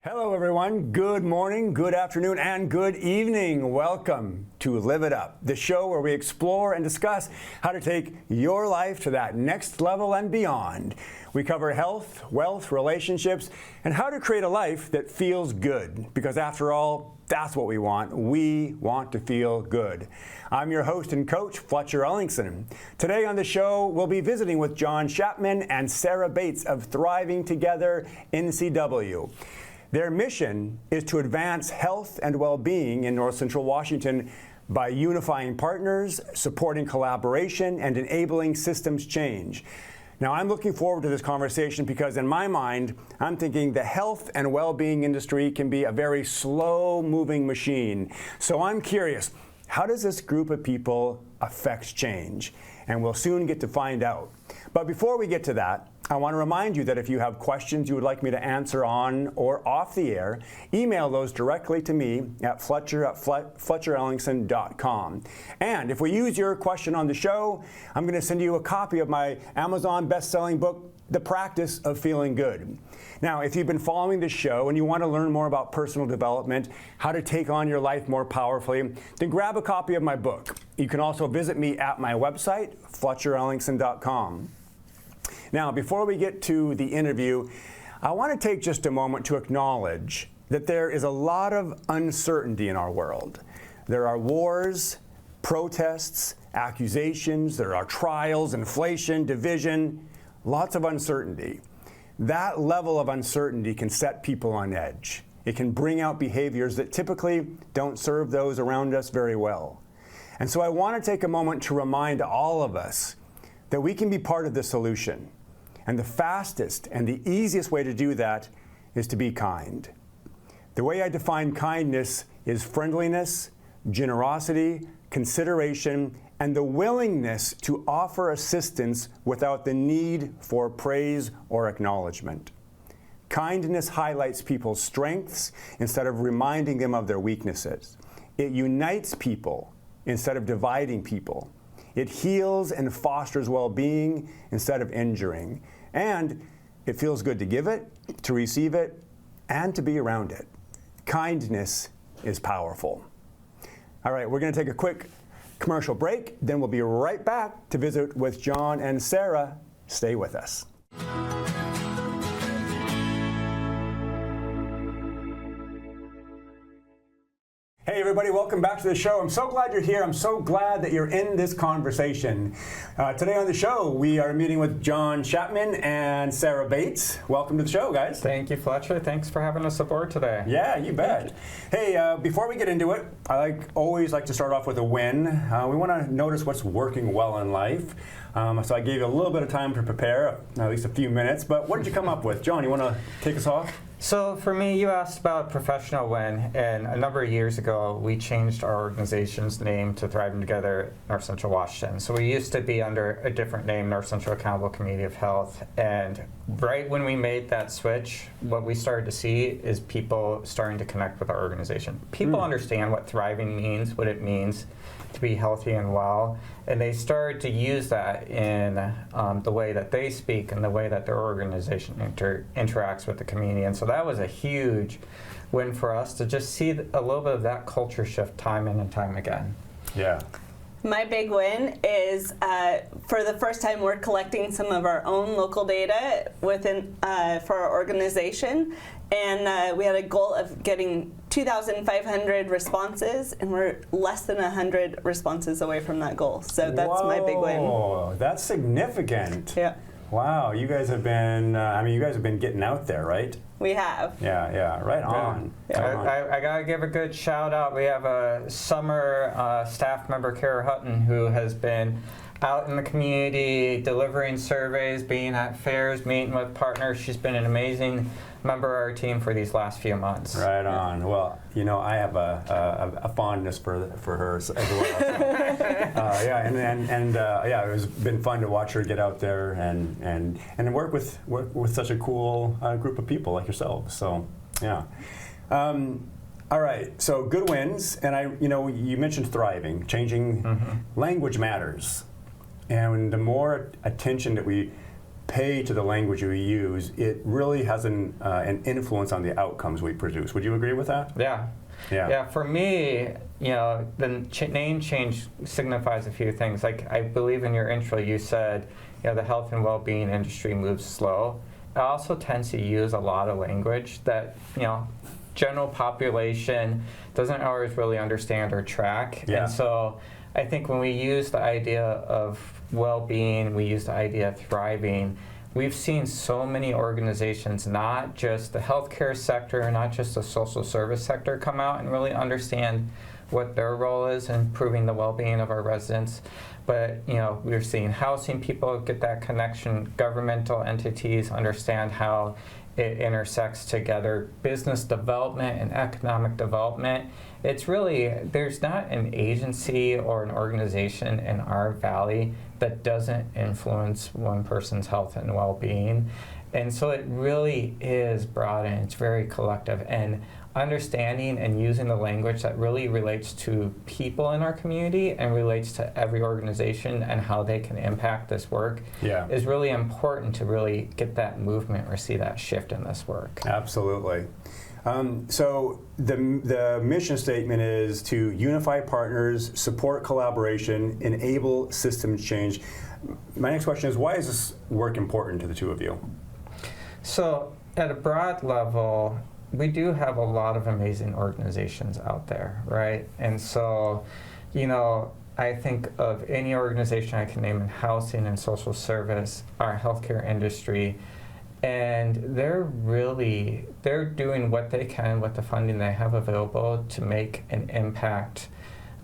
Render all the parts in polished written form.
Hello everyone, good morning, good afternoon, and good evening. Welcome to Live It Up, the show where we explore and discuss how to take your life to that next level and beyond. We cover health, wealth, relationships, and how to create a life that feels good. Because after all, that's what we want. We want to feel good. I'm your host and coach, Fletcher Ellingson. Today on the show, we'll be visiting with John Schapman and Sara Bates of Thriving Together NCW. Their mission is to advance health and well-being in North Central Washington by unifying partners, supporting collaboration, and enabling systems change. Now, I'm looking forward to this conversation because in my mind, I'm thinking the health and well-being industry can be a very slow-moving machine. So I'm curious, how does this group of people affect change? And we'll soon get to find out. But before we get to that, I want to remind you that if you have questions you would like me to answer on or off the air, email those directly to me at fletcherellingson.com. And if we use your question on the show, I'm going to send you a copy of my Amazon best-selling book, The Practice of Feeling Good. Now, if you've been following this show and you want to learn more about personal development, how to take on your life more powerfully, then grab a copy of my book. You can also visit me at my website, fletcherellingson.com. Now, before we get to the interview, I want to take just a moment to acknowledge that there is a lot of uncertainty in our world. There are wars, protests, accusations, there are trials, inflation, division, lots of uncertainty. That level of uncertainty can set people on edge. It can bring out behaviors that typically don't serve those around us very well. And so I want to take a moment to remind all of us that we can be part of the solution. And the fastest and the easiest way to do that is to be kind. The way I define kindness is friendliness, generosity, consideration, and the willingness to offer assistance without the need for praise or acknowledgement. Kindness highlights people's strengths instead of reminding them of their weaknesses. It unites people instead of dividing people. It heals and fosters well-being instead of injuring. And it feels good to give it, to receive it, and to be around it. Kindness is powerful. All right, we're going to take a quick commercial break. Then we'll be right back to visit with John and Sara. Stay with us. Hey everybody, welcome back to the show. I'm so glad you're here. I'm so glad that you're in this conversation. Today on the show, we are meeting with John Schapman and Sara Bates. Welcome to the show, guys. Thank you, Fletcher. Thanks for having us aboard today. Yeah, you bet. Hey, before we get into it, I always like to start off with a win. We want to notice what's working well in life. So I gave you a little bit of time to prepare, at least a few minutes. But what did you come up with? John, you want to take us off? So for me, you asked about professional win, and a number of years ago, we changed our organization's name to Thriving Together North Central Washington. So we used to be under a different name, North Central Accountable Community of Health, and right when we made that switch, what we started to see is people starting to connect with our organization. People understand what thriving means, what it means to be healthy and well, and they started to use that in the way that they speak and the way that their organization interacts with the community. And so that was a huge win for us to just see a little bit of that culture shift time in and time again. Yeah. My big win is for the first time we're collecting some of our own local data within for our organization, and we had a goal of getting 2,500 responses, and we're less than 100 responses away from that goal. So that's my big win. Oh, that's significant. Yeah. Wow, you guys have been, you guys have been getting out there, right? We have. Yeah, right on. Yeah. I gotta give a good shout out. We have a summer staff member, Kara Hutton, who has been out in the community, delivering surveys, being at fairs, meeting with partners. She's been an amazing member of our team for these last few months. Right on. Well, I have a fondness for her as well. So, it has been fun to watch her get out there and work with such a cool group of people like yourselves. So, yeah. All right. So good wins, and you mentioned thriving, changing. Language matters, and the more attention that we pay to the language we use, it really has an influence on the outcomes we produce. Would you agree with that? Yeah. Yeah. Yeah, for me, the name change signifies a few things. Like, I believe in your intro you said, the health and well-being industry moves slow. It also tends to use a lot of language that, general population doesn't always really understand or track. Yeah. And so I think when we use the idea of well-being, we use the idea of thriving, we've seen so many organizations, not just the healthcare sector, not just the social service sector, come out and really understand what their role is in improving the well-being of our residents. But we're seeing housing people get that connection, governmental entities understand how it intersects together, business development and economic development. It's really, there's not an agency or an organization in our valley that doesn't influence one person's health and well-being. And so it really is broad and it's very collective. And understanding and using the language that really relates to people in our community and relates to every organization and how they can impact this work is really important to really get that movement or see that shift in this work. Absolutely. So the mission statement is to unify partners, support collaboration, enable systems change. My next question is, why is this work important to the two of you? So at a broad level, we do have a lot of amazing organizations out there, right? And so, I think of any organization I can name in housing and social service, our healthcare industry, and they're doing what they can with the funding they have available to make an impact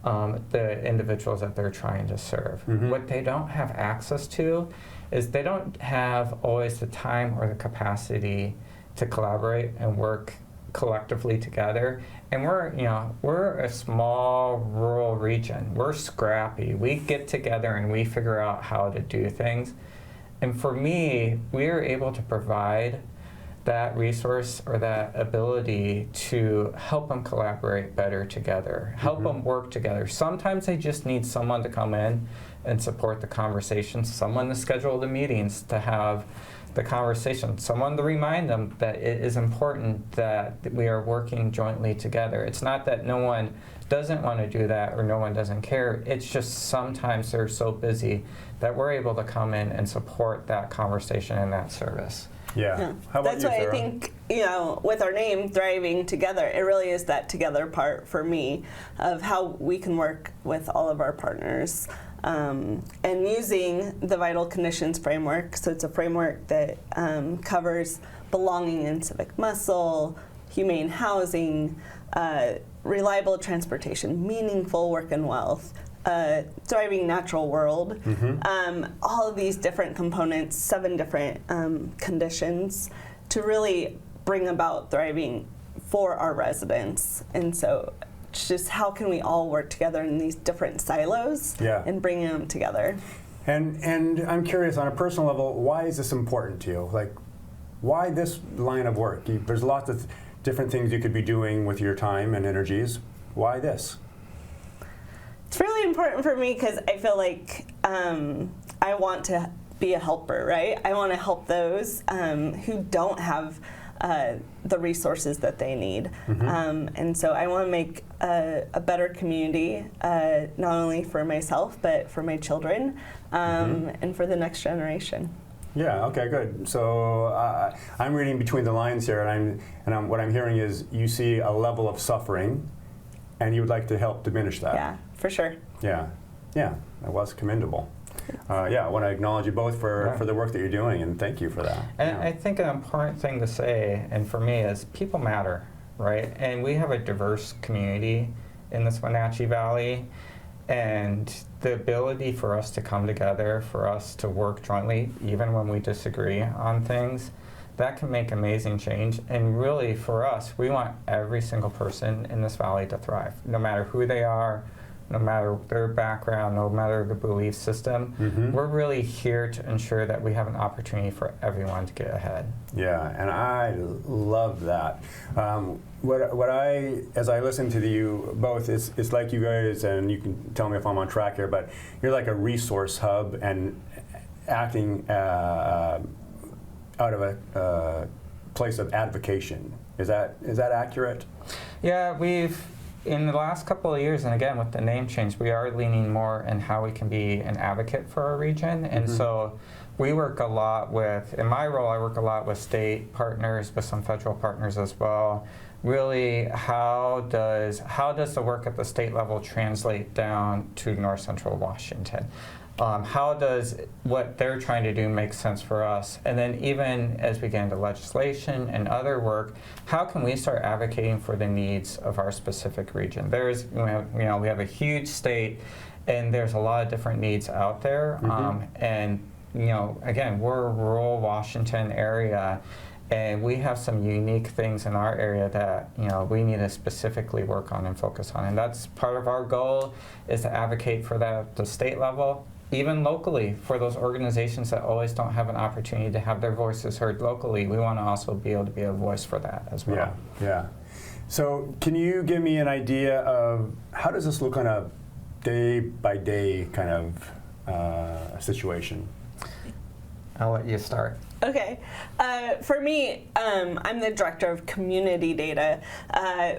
the individuals that they're trying to serve. Mm-hmm. What they don't have access to is they don't have always the time or the capacity to collaborate and work collectively together. And we're a small rural region. We're scrappy. We get together and we figure out how to do things. And for me, we're able to provide that resource or that ability to help them collaborate better together, help them work together. Sometimes they just need someone to come in and support the conversation, someone to schedule the meetings, to have the conversation, someone to remind them that it is important that we are working jointly together. It's not that no one doesn't want to do that or no one doesn't care. It's just sometimes they're so busy that we're able to come in and support that conversation and that service. Yeah. How about That's you, why Sara? I think, with our name, Thriving Together, it really is that together part for me of how we can work with all of our partners. And using the Vital Conditions framework, so it's a framework that covers belonging and civic muscle, humane housing, reliable transportation, meaningful work and wealth, thriving natural world, all of these different components, 7 different conditions to really bring about thriving for our residents. And so it's just how can we all work together in these different silos and bring them together. And I'm curious, on a personal level, why is this important to you? Like, why this line of work? There's lots of different things you could be doing with your time and energies. Why this? It's really important for me because I feel like I want to be a helper, right? I want to help those who don't have the resources that they need. And so I want to make a better community, not only for myself, but for my children and for the next generation. Yeah. Okay. Good. So I'm reading between the lines here, and what I'm hearing is you see a level of suffering, and you would like to help diminish that. Yeah, for sure. Yeah. Yeah. That was commendable. I want to acknowledge you both for the work that you're doing, and thank you for that. And I think an important thing to say, and for me, is people matter, right? And we have a diverse community in this Wenatchee Valley, and the ability for us to come together, for us to work jointly, even when we disagree on things, that can make amazing change. And really, for us, we want every single person in this valley to thrive, no matter who they are, no matter their background, no matter the belief system. We're really here to ensure that we have an opportunity for everyone to get ahead. Yeah, and I love that. As I listen to you both, it's like you guys, and you can tell me if I'm on track here, but you're like a resource hub, and acting out of a place of advocation. Is that accurate? Yeah, in the last couple of years, and again with the name change, we are leaning more in how we can be an advocate for our region. And so we work a lot with, in my role, I work a lot with state partners, with some federal partners as well. Really, how does the work at the state level translate down to North Central Washington? How does what they're trying to do make sense for us? And then even as we get into legislation and other work, how can we start advocating for the needs of our specific region? We have a huge state, and there's a lot of different needs out there. And again, we're a rural Washington area, and we have some unique things in our area that we need to specifically work on and focus on. And that's part of our goal, is to advocate for that at the state level. Even locally, for those organizations that always don't have an opportunity to have their voices heard locally, we want to also be able to be a voice for that as well. Yeah. So can you give me an idea of how does this look on a day-by-day kind of situation? I'll let you start. Okay. For me, I'm the director of community data,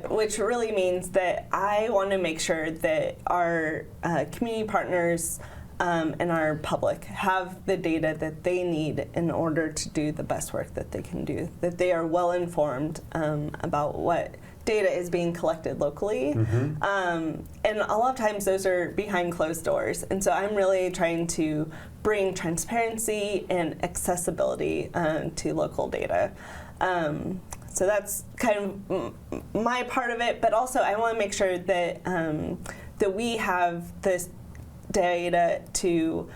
which really means that I want to make sure that our community partners and our public have the data that they need in order to do the best work that they can do, that they are well informed about what data is being collected locally. And a lot of times those are behind closed doors. And so I'm really trying to bring transparency and accessibility to local data. So that's kind of my part of it, but also I want to make sure that that we have this data to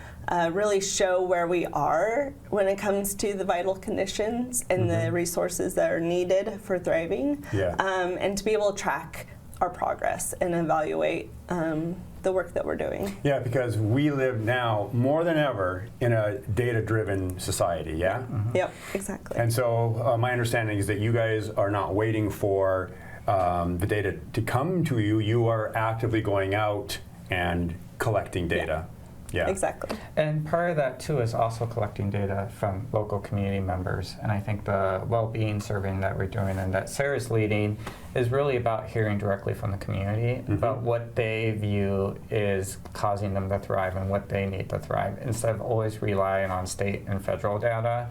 really show where we are when it comes to the vital conditions and the resources that are needed for thriving, and to be able to track our progress and evaluate the work that we're doing. Yeah, because we live now more than ever in a data-driven society, yeah? Yep, exactly. And so my understanding is that you guys are not waiting for the data to come to you. You are actively going out and collecting data. Yeah. Exactly. And part of that too is also collecting data from local community members. And I think the well-being surveying that we're doing and that Sara's leading is really about hearing directly from the community about what they view is causing them to thrive and what they need to thrive, instead of always relying on state and federal data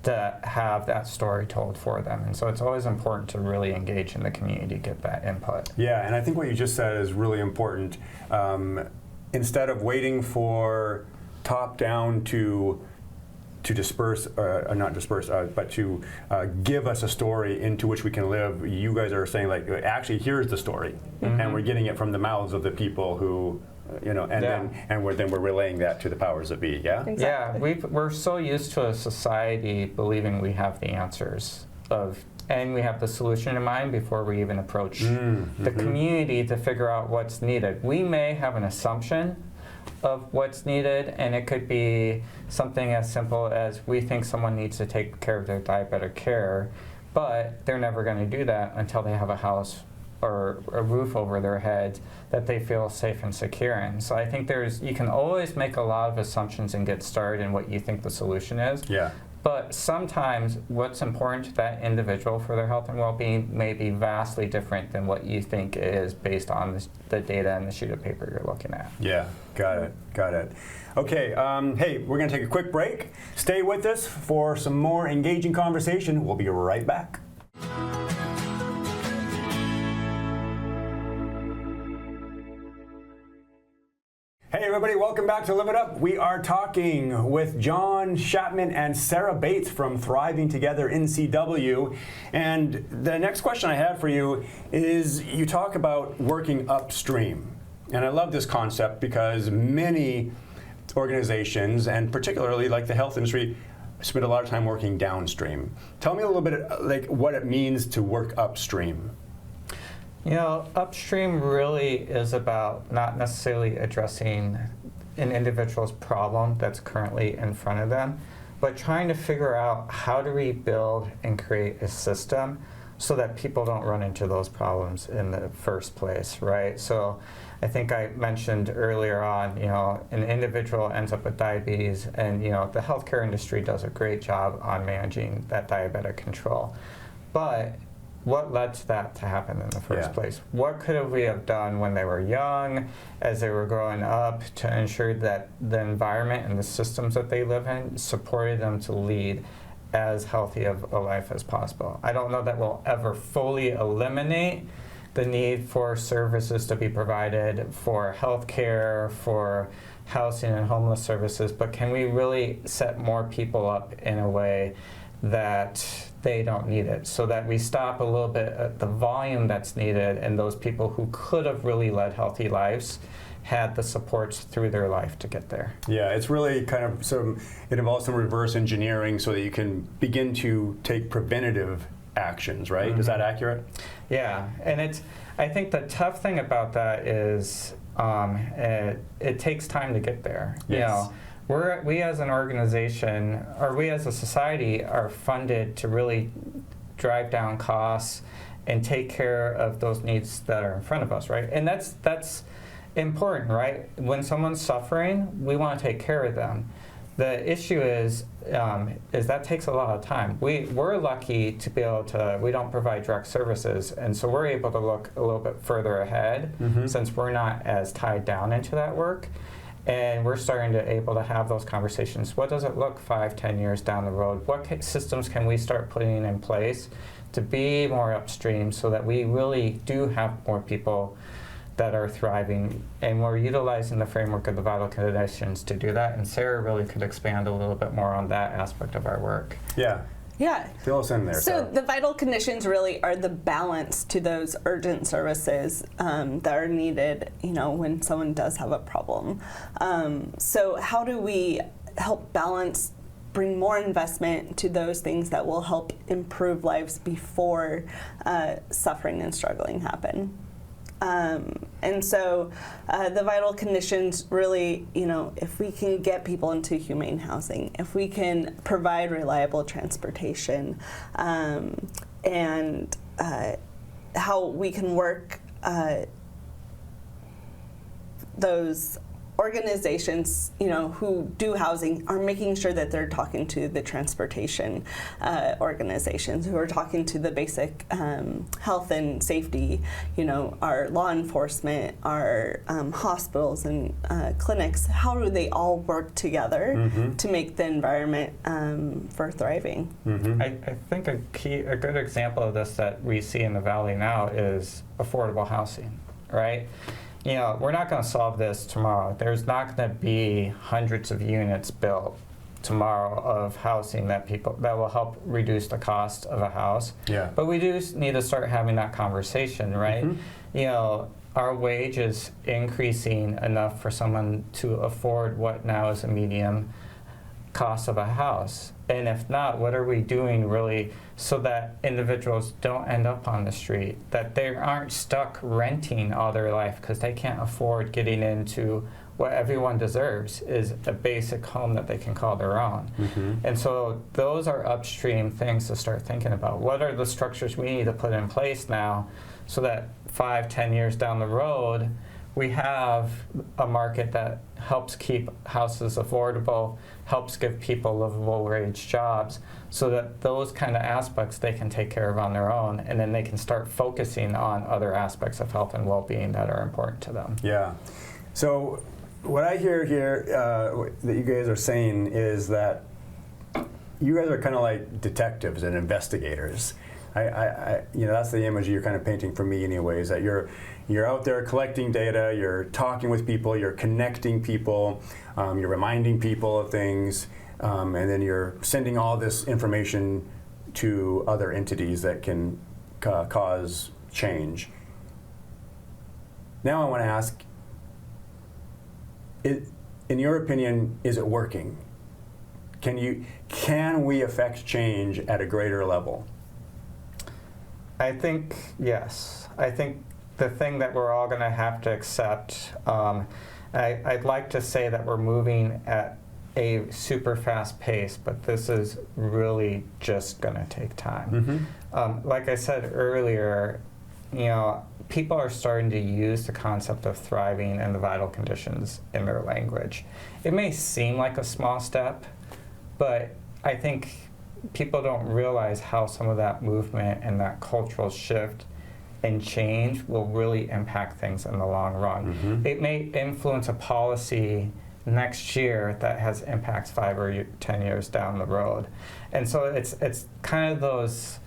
to have that story told for them. And so it's always important to really engage in the community, get that input. Yeah, and I think what you just said is really important. Instead of waiting for top-down to disperse, not disperse, but to give us a story into which we can live, you guys are saying, like, actually, here's the story, and we're getting it from the mouths of the people who, then we're relaying that to the powers that be. Yeah. Exactly. Yeah, we're so used to a society believing we have the answers and we have the solution in mind before we even approach the community to figure out what's needed. We may have an assumption of what's needed, and it could be something as simple as we think someone needs to take care of their diabetic care, but they're never going to do that until they have a house or a roof over their head that they feel safe and secure in. So I think you can always make a lot of assumptions and get started in what you think the solution is. Yeah. But sometimes what's important to that individual for their health and well-being may be vastly different than what you think it is based on the data and the sheet of paper you're looking at. Yeah, got it. Okay, hey, we're going to take a quick break. Stay with us for some more engaging conversation. We'll be right back. Hey everybody, welcome back to Live It Up. We are talking with John Schapman and Sara Bates from Thriving Together NCW. And the next question I have for you is, you talk about working upstream. And I love this concept because many organizations, and particularly like the health industry, spend a lot of time working downstream. Tell me a little bit like what it means to work upstream. Upstream really is about not necessarily addressing an individual's problem that's currently in front of them, but trying to figure out how do we build and create a system so that people don't run into those problems in the first place, right? So I think I mentioned earlier on, an individual ends up with diabetes, and the healthcare industry does a great job on managing that diabetic control. But what led to that to happen in the first place? What could we have done when they were young, as they were growing up, to ensure that the environment and the systems that they live in supported them to lead as healthy of a life as possible? I don't know that we'll ever fully eliminate the need for services to be provided for healthcare, for housing and homeless services, but can we really set more people up in a way that they don't need it, so that we stop a little bit at the volume that's needed, and those people who could have really led healthy lives had the supports through their life to get there. Yeah, it's really kind of it involves some reverse engineering so that you can begin to take preventative actions, right? Mm-hmm. Is that accurate? Yeah, and I think the tough thing about that is it takes time to get there. Yes. We as an organization, or we as a society, are funded to really drive down costs and take care of those needs that are in front of us, right? And that's important, right? When someone's suffering, we want to take care of them. The issue is that takes a lot of time. We're lucky to be able to, we don't provide direct services, and so we're able to look a little bit further ahead, since we're not as tied down into that work. And we're starting to able to have those conversations. What does it look 5-10 years down the road? What systems can we start putting in place to be more upstream, so that we really do have more people that are thriving, and we're utilizing the framework of the vital conditions to do that? And Sara really could expand a little bit more on that aspect of our work. Yeah. Yeah. Fill us in there, So Sara. the vital conditions really are the balance to those urgent services that are needed, when someone does have a problem. So how do we help balance, bring more investment to those things that will help improve lives before suffering and struggling happen? And so the vital conditions really, if we can get people into humane housing, if we can provide reliable transportation, and how we can work those organizations, who do housing, are making sure that they're talking to the transportation organizations, who are talking to the basic health and safety, our law enforcement, our hospitals and clinics. How do they all work together to make the environment for thriving? I think a good example of this that we see in the Valley now is affordable housing, right? We're not going to solve this tomorrow. There's not going to be hundreds of units built tomorrow of housing that will help reduce the cost of a house. Yeah. But we do need to start having that conversation, right? Our wage is increasing enough for someone to afford what now is a medium cost of a house. And if not, what are we doing really so that individuals don't end up on the street, that they aren't stuck renting all their life because they can't afford getting into what everyone deserves, is a basic home that they can call their own. And so those are upstream things to start thinking about. What are the structures we need to put in place now so that 5-10 years down the road, we have a market that helps keep houses affordable, helps give people livable wage jobs, so that those kind of aspects they can take care of on their own, and then they can start focusing on other aspects of health and well-being that are important to them. Yeah. So what I hear here that you guys are saying is that you guys are kind of like detectives and investigators. That's the image you're kind of painting for me anyways, that you're out there collecting data, you're talking with people, you're connecting people, you're reminding people of things, and then you're sending all this information to other entities that can cause change. Now I want to ask, in your opinion, is it working? Can we affect change at a greater level? I think yes. I think the thing that we're all going to have to accept, I'd like to say that we're moving at a super fast pace, but this is really just going to take time. Like I said earlier, people are starting to use the concept of thriving and the vital conditions in their language. It may seem like a small step, but I think people don't realize how some of that movement and that cultural shift and change will really impact things in the long run. It may influence a policy next year that has impacts 5 or 10 years down the road. And so it's kind of those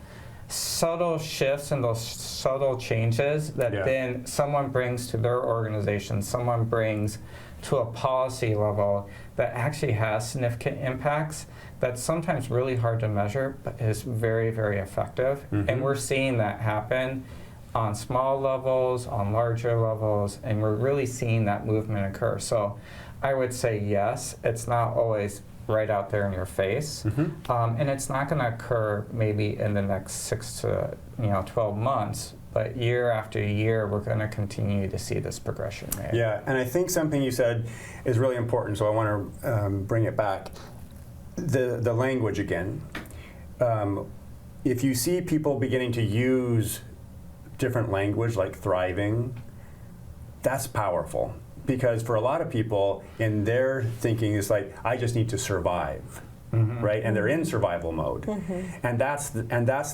subtle shifts and those subtle changes that then someone brings to their organization, someone brings to a policy level that actually has significant impacts that's sometimes really hard to measure, but is very, very effective. And we're seeing that happen on small levels, on larger levels, and we're really seeing that movement occur. So I would say yes, it's not always right out there in your face, and it's not going to occur maybe in the next 6 to 12 months, but year after year we're going to continue to see this progression made. Yeah, and I think something you said is really important, so I want to bring it back. The language again. If you see people beginning to use different language like thriving, that's powerful. Because for a lot of people, in their thinking, it's like, I just need to survive, right? And they're in survival mode, and that's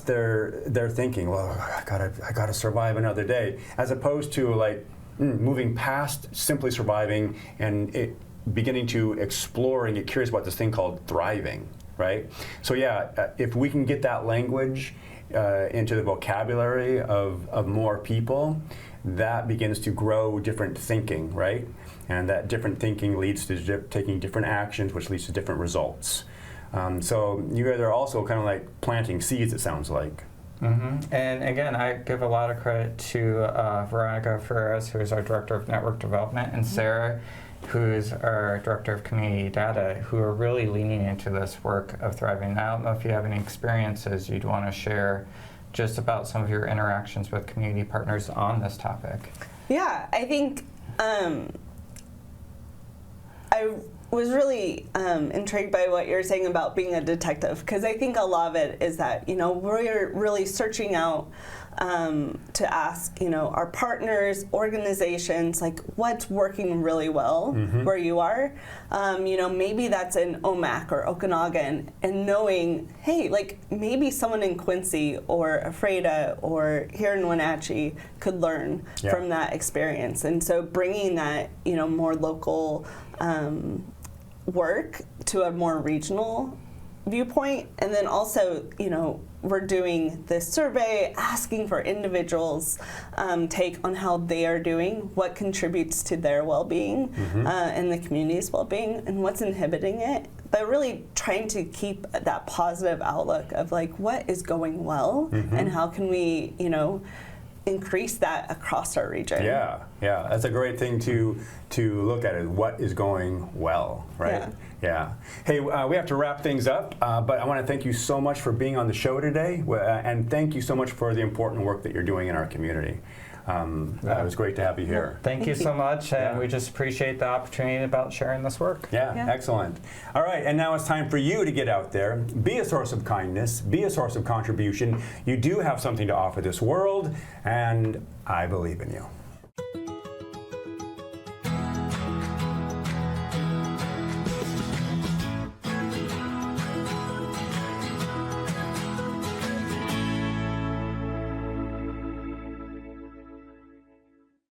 their thinking. Well, I gotta survive another day, as opposed to like moving past simply surviving and beginning to explore and get curious about this thing called thriving, right? So yeah, if we can get that language into the vocabulary of more people, that begins to grow different thinking, right? And that different thinking leads to taking different actions, which leads to different results. So you guys are also kind of like planting seeds, it sounds like. And again, I give a lot of credit to Veronica Ferreras, who is our Director of Network Development, and Sara, who's our Director of Community Data, who are really leaning into this work of thriving. I don't know if you have any experiences you'd want to share just about some of your interactions with community partners on this topic. Yeah, I think I was really intrigued by what you're saying about being a detective, because I think a lot of it is that, we're really searching out to ask, our partners, organizations, like what's working really well where you are. Maybe that's in Omak or Okanagan, and knowing, hey, like maybe someone in Quincy or Ephrata or here in Wenatchee could learn from that experience. And so bringing that, more local work to a more regional viewpoint. And then also, we're doing this survey asking for individuals' take on how they are doing, what contributes to their well-being and the community's well-being, and what's inhibiting it. But really trying to keep that positive outlook of like what is going well and how can we, increase that across our region. Yeah, that's a great thing to look at, is what is going well, right? Yeah. Hey, we have to wrap things up, but I want to thank you so much for being on the show today, and thank you so much for the important work that you're doing in our community. It was great to have you here. Thank you so much, and we just appreciate the opportunity about sharing this work. Yeah, excellent. All right, and now it's time for you to get out there, be a source of kindness, be a source of contribution. You do have something to offer this world, and I believe in you.